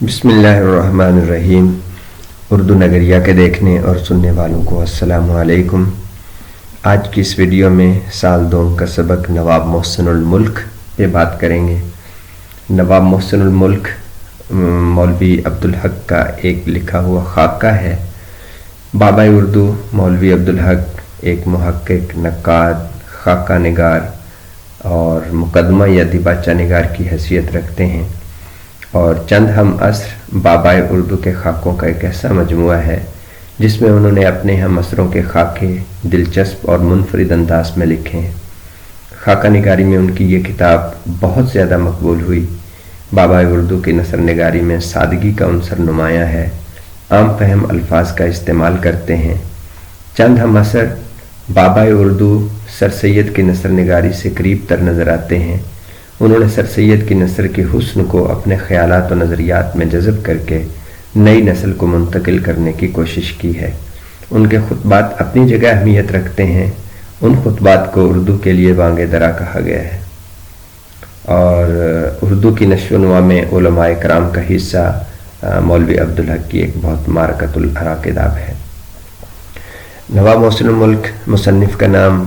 بسم اللہ الرحمن الرحیم۔ اردو نگریہ کے دیکھنے اور سننے والوں کو السلام علیکم۔ آج کی اس ویڈیو میں سال دوم کا سبق نواب محسن الملک پہ بات کریں گے۔ نواب محسن الملک مولوی عبدالحق کا ایک لکھا ہوا خاکہ ہے۔ بابا اردو مولوی عبدالحق ایک محقق، نقاد، خاکہ نگار اور مقدمہ یا دیباچہ نگار کی حیثیت رکھتے ہیں، اور چند ہم عصر بابا اردو کے خاکوں کا ایک ایسا مجموعہ ہے جس میں انہوں نے اپنے ہم عصروں کے خاکے دلچسپ اور منفرد انداز میں لکھے ہیں۔ خاکہ نگاری میں ان کی یہ کتاب بہت زیادہ مقبول ہوئی۔ بابا اردو کی نثر نگاری میں سادگی کا عنصر نمایاں ہے، عام فہم الفاظ کا استعمال کرتے ہیں۔ چند ہم عصر بابا اردو سر سید کی نثر نگاری سے قریب تر نظر آتے ہیں۔ انہوں نے سر سید کی نثر کے حسن کو اپنے خیالات و نظریات میں جذب کر کے نئی نسل کو منتقل کرنے کی کوشش کی ہے۔ ان کے خطبات اپنی جگہ اہمیت رکھتے ہیں۔ ان خطبات کو اردو کے لیے بانگ درا کہا گیا ہے، اور اردو کی نشو و نما میں علماء کرام کا حصہ مولوی عبدالحق کی ایک بہت معرکۃ الآراء کتاب ہے۔ نواب محسن الملک مصنف کا نام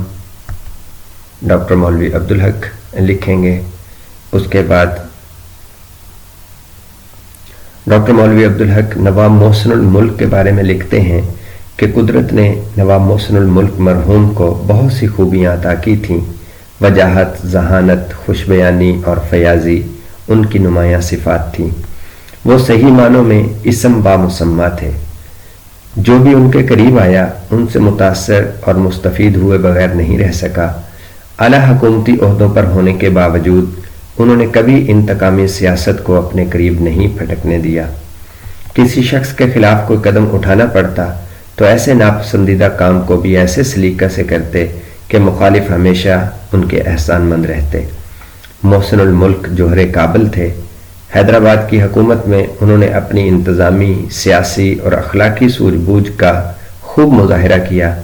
ڈاکٹر مولوی عبدالحق لکھیں گے۔ اس کے بعد ڈاکٹر مولوی عبدالحق نواب محسن الملک کے بارے میں لکھتے ہیں کہ قدرت نے نواب محسن الملک مرحوم کو بہت سی خوبیاں عطا کی تھیں۔ وجاہت، ذہانت، خوش بیانی اور فیاضی ان کی نمایاں صفات تھیں۔ وہ صحیح معنوں میں اسم با مسمہ تھے۔ جو بھی ان کے قریب آیا ان سے متاثر اور مستفید ہوئے بغیر نہیں رہ سکا۔ اعلیٰ حکومتی عہدوں پر ہونے کے باوجود انہوں نے کبھی انتقامی سیاست کو اپنے قریب نہیں پھٹکنے دیا۔ کسی شخص کے خلاف کوئی قدم اٹھانا پڑتا تو ایسے ناپسندیدہ کام کو بھی ایسے سلیقہ سے کرتے کہ مخالف ہمیشہ ان کے احسان مند رہتے۔ محسن الملک جوہر کابل تھے۔ حیدرآباد کی حکومت میں انہوں نے اپنی انتظامی، سیاسی اور اخلاقی سوجھ بوجھ کا خوب مظاہرہ کیا۔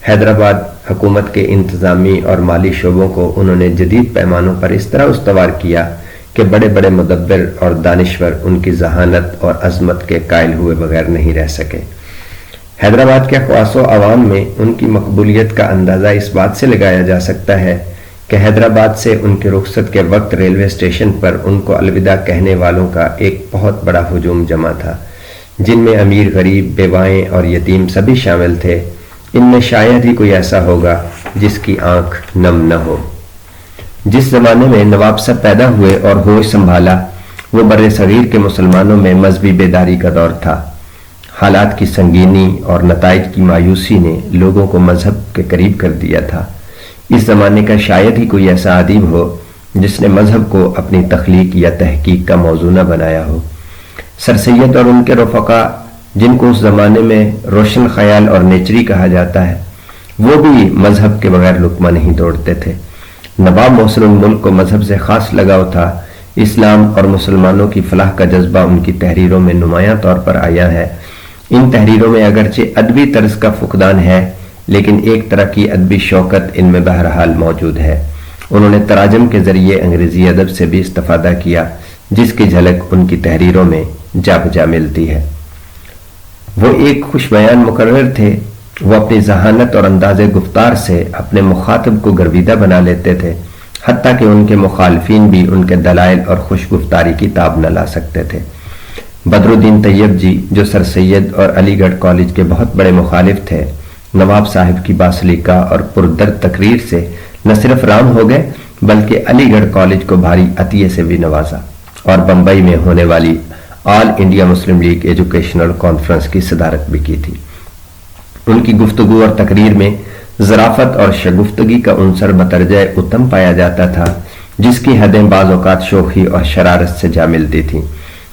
حیدرآباد حکومت کے انتظامی اور مالی شعبوں کو انہوں نے جدید پیمانوں پر اس طرح استوار کیا کہ بڑے بڑے مدبر اور دانشور ان کی ذہانت اور عظمت کے قائل ہوئے بغیر نہیں رہ سکے۔ حیدرآباد کے خواص و عوام میں ان کی مقبولیت کا اندازہ اس بات سے لگایا جا سکتا ہے کہ حیدرآباد سے ان کے رخصت کے وقت ریلوے اسٹیشن پر ان کو الوداع کہنے والوں کا ایک بہت بڑا ہجوم جمع تھا، جن میں امیر، غریب، بیوائیں اور یتیم سبھی شامل تھے۔ ان میں شاید ہی کوئی ایسا ہوگا جس کی آنکھ نم نہ ہو۔ جس زمانے میں نواب صاحب پیدا ہوئے اور ہوش سنبھالا وہ بر صغیر کے مسلمانوں میں مذہبی بیداری کا دور تھا۔ حالات کی سنگینی اور نتائج کی مایوسی نے لوگوں کو مذہب کے قریب کر دیا تھا۔ اس زمانے کا شاید ہی کوئی ایسا ادیب ہو جس نے مذہب کو اپنی تخلیق یا تحقیق کا موضوع نہ بنایا ہو۔ سر سید اور ان کے رفقا، جن کو اس زمانے میں روشن خیال اور نیچری کہا جاتا ہے، وہ بھی مذہب کے بغیر لقمہ نہیں توڑتے تھے۔ نواب محسن الملک کو مذہب سے خاص لگاؤ تھا۔ اسلام اور مسلمانوں کی فلاح کا جذبہ ان کی تحریروں میں نمایاں طور پر آیا ہے۔ ان تحریروں میں اگرچہ ادبی طرز کا فقدان ہے، لیکن ایک طرح کی ادبی شوکت ان میں بہرحال موجود ہے۔ انہوں نے تراجم کے ذریعے انگریزی ادب سے بھی استفادہ کیا، جس کی جھلک ان کی تحریروں میں جا بجا ملتی ہے۔ وہ ایک خوش بیان مقرر تھے۔ وہ اپنی ذہانت اور انداز گفتار سے اپنے مخاطب کو گرویدہ بنا لیتے تھے، حتیٰ کہ ان کے مخالفین بھی ان کے دلائل اور خوش گفتاری کی تاب نہ لا سکتے تھے۔ بدر الدین طیب جی، جو سر سید اور علی گڑھ کالج کے بہت بڑے مخالف تھے، نواب صاحب کی باسلیقہ اور پردرد تقریر سے نہ صرف رام ہو گئے بلکہ علی گڑھ کالج کو بھاری عطیے سے بھی نوازا، اور بمبئی میں ہونے والی all India Muslim League educational conference کی صدارت بھی کی تھی۔ ان کی گفتگو اور تقریر میں ظرافت اور شگفتگی کا عنصر بترجہ اتم پایا جاتا تھا، جس کی حدیں بعض اوقات شوخی اور شرارت سے جا ملتی تھیں۔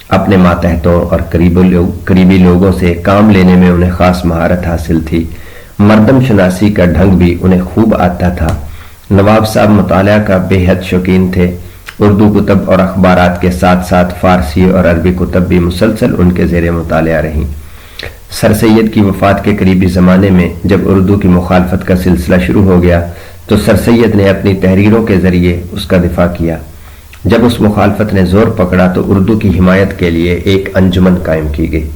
اپنے ماتحتوں اور قریبی لوگوں سے کام لینے میں انہیں خاص مہارت حاصل تھی۔ مردم شناسی کا ڈھنگ بھی انہیں خوب آتا تھا۔ نواب صاحب مطالعہ کا بے حد شوقین تھے۔ اردو کتب اور اخبارات کے ساتھ ساتھ فارسی اور عربی کتب بھی مسلسل ان کے زیر مطالعہ رہیں۔ سر سید کی وفات کے قریبی زمانے میں جب اردو کی مخالفت کا سلسلہ شروع ہو گیا تو سر سید نے اپنی تحریروں کے ذریعے اس کا دفاع کیا۔ جب اس مخالفت نے زور پکڑا تو اردو کی حمایت کے لیے ایک انجمن قائم کی گئی،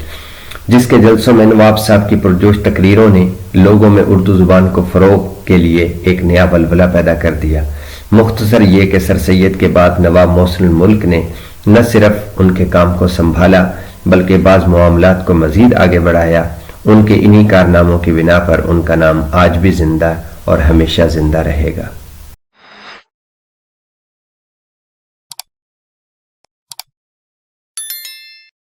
جس کے جلسوں میں نواب صاحب کی پرجوش تقریروں نے لوگوں میں اردو زبان کو فروغ کے لیے ایک نیا بلبلہ پیدا کر دیا۔ مختصر یہ کہ سر سید کے بعد نواب محسن الملک نے نہ صرف ان کے کام کو سنبھالا بلکہ بعض معاملات کو مزید آگے بڑھایا۔ ان کے انہی کارناموں کی بنا پر ان کا نام آج بھی زندہ اور ہمیشہ زندہ رہے گا۔